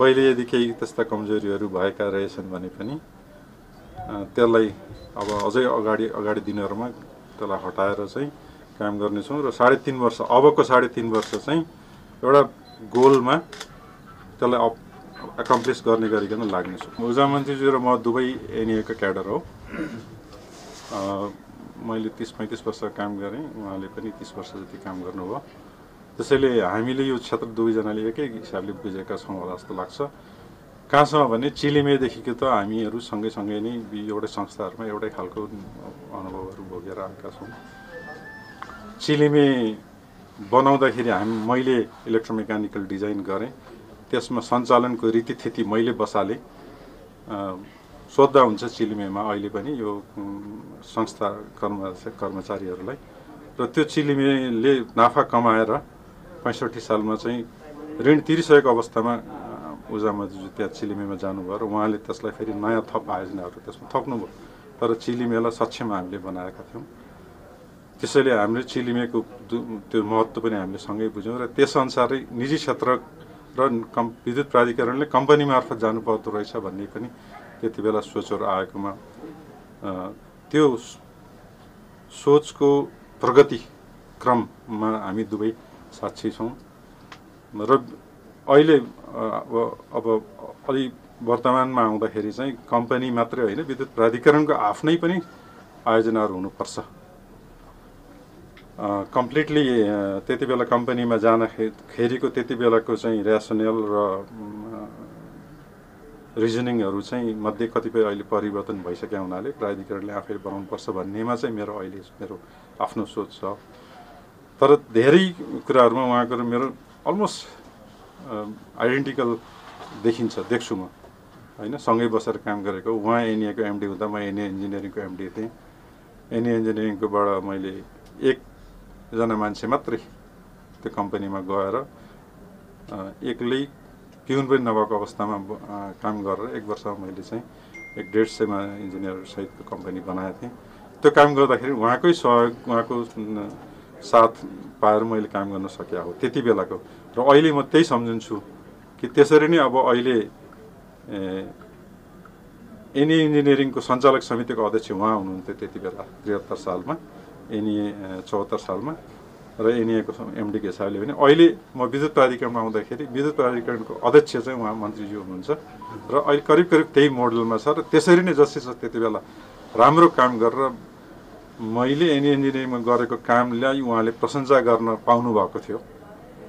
पहिले यदि केही त्यस्ता कमजोरीहरू भएका रहेछन् भने पनि त्यसलाई अब अझै अगाडि दिनहरूमा त्यसलाई हटाएर चाहिँ काम गर्नेछौँ र 3.5 वर्ष अबको 3.5 वर्ष चाहिँ एउटा गोलमा त्यसलाई एकम्प्लिस गर्ने गरिकन लाग्नेछौँ। ऊर्जा मन्त्रीज्यू र म दुवै एनइएको क्याडर हो। मैले 30-35 वर्ष काम गरेँ, उहाँले पनि 30 वर्ष जति काम गर्नुभयो। त्यसैले हामीले यो क्षेत्र दुवैजनाले एकै हिसाबले बुझेका छौँ होला जस्तो लाग्छ। कहाँसम्म भने चिलिमेदेखिको त हामीहरू सँगै नै एउटै संस्थाहरूमा एउटै खालको अनुभवहरू भोगेर आएका छौँ। चिलिमे बनाउँदाखेरि मैले इलेक्ट्रोमेकानिकल डिजाइन गरेँ, त्यसमा सञ्चालनको रीतिथिति मैले बसालेँ। सोद्धा हुन्छ चिलिमेमा अहिले पनि यो संस्था कर्मचारीहरूलाई, र त्यो चिलिमेले नाफा कमाएर 65 सालमा चाहिँ ऋण तिरिसकेको अवस्थामा ऊर्जा मन्त्रीज्यू त्यहाँ चिलिमेमा जानुभयो र उहाँले त्यसलाई फेरि नयाँ थप आयोजनाहरू त्यसमा थप्नुभयो। तर चिलिमेलाई सक्षम हामीले बनाएका थियौँ। त्यसैले हामीले चिलिमेको त्यो महत्त्व पनि हामीले सँगै बुझ्यौँ र त्यसअनुसारै निजी क्षेत्र र विद्युत प्राधिकरणले कम्पनी मार्फत जानुपर्दो रहेछ भन्ने पनि त्यति बेला सोचहरू आएकोमा त्यो सोचको प्रगति क्रममा हामी दुवै साक्षी छौँ। र अहिले अब अलि वर्तमानमा आउँदाखेरि चाहिँ कम्पनी मात्रै होइन, विद्युत प्राधिकरणको आफ्नै पनि आयोजनाहरू हुनुपर्छ। कम्प्लिटली त्यति बेला कम्पनीमा जाँदाखेरिको त्यति बेलाको चाहिँ ऱ्यासनल र रिजनिङहरू चाहिँ मध्ये कतिपय अहिले परिवर्तन भइसक्यो हुनाले प्राधिकरणले आफै बनाउनुपर्छ भन्नेमा चाहिँ मेरो आफ्नो सोच छ। तर धेरै कुराहरूमा उहाँको र मेरो अलमोस्ट आइडेन्टिकल देख्छु म, होइन। सँगै बसेर काम गरेको, उहाँ एनइएको एमडी हुँदा म एनए इन्जिनियरिङको एमडी थिएँ। एनए इन्जिनियरिङकोबाट मैले एकजना मान्छे मात्रै त्यो कम्पनीमा गएर एक्लै पिउन पनि नभएको अवस्थामा काम गरेर 1 वर्षमा मैले चाहिँ 150-मा इन्जिनियर सहितको कम्पनी बनाएको थिएँ। त्यो काम गर्दाखेरि उहाँकै सहयोग, उहाँको साथ पाएर मैले काम गर्न सकेँ हो त्यति बेलाको। र अहिले म त्यही सम्झन्छु कि त्यसरी नै अब अहिले एनए इन्जिनियरिङको सञ्चालक समितिको अध्यक्ष उहाँ हुनुहुन्थ्यो त्यति बेला 73 सालमा, एनए 74 सालमा, र एनइएको एमडीको हिसाबले पनि अहिले म विद्युत प्राधिकरणमा आउँदाखेरि विद्युत प्राधिकरणको अध्यक्ष चाहिँ उहाँ मन्त्रीज्यू हुनुहुन्छ र अहिले करिब त्यही मोडलमा छ। र त्यसरी नै जसरी छ त्यति बेला राम्रो काम गरेर मैले एनए इन्जिनियरिङमा गरेको कामलाई उहाँले प्रशंसा गर्न पाउनुभएको थियो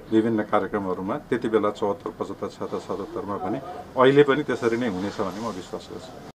विभिन्न कार्यक्रमहरूमा। त्यति बेला 74, 75, 76, 77मा पनि अहिले पनि त्यसरी नै हुनेछ भन्ने म विश्वास गर्छु।